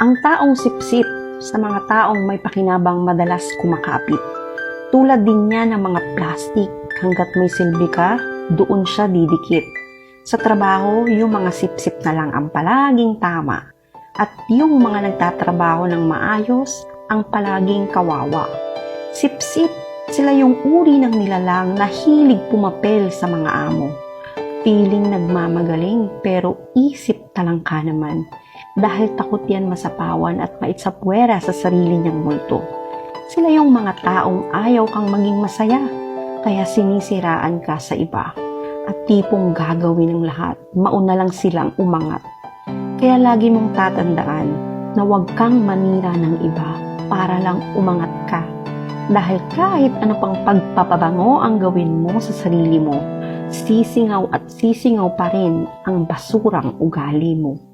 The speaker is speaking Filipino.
Ang taong sipsip sa mga taong may pakinabang madalas kumakapit. Tulad din niya ng mga plastic, hanggat may silbi ka, doon siya didikit. Sa trabaho, yung mga sipsip na lang ang palaging tama. At yung mga nagtatrabaho ng maayos, ang palaging kawawa. Sipsip, sila yung uri ng nilalang na hilig pumapel sa mga amo. Piling nagmamagaling pero isip talangka naman. Dahil takot yan masapawan at maitsapwera sa sarili niyang multo. Sila yung mga taong ayaw kang maging masaya, kaya sinisiraan ka sa iba. At tipong gagawin ng lahat, mauna lang silang umangat. Kaya lagi mong tatandaan na huwag kang manira ng iba para lang umangat ka. Dahil kahit ano pang pagpapabango ang gawin mo sa sarili mo, sisingaw at sisingaw pa rin ang basurang ugali mo.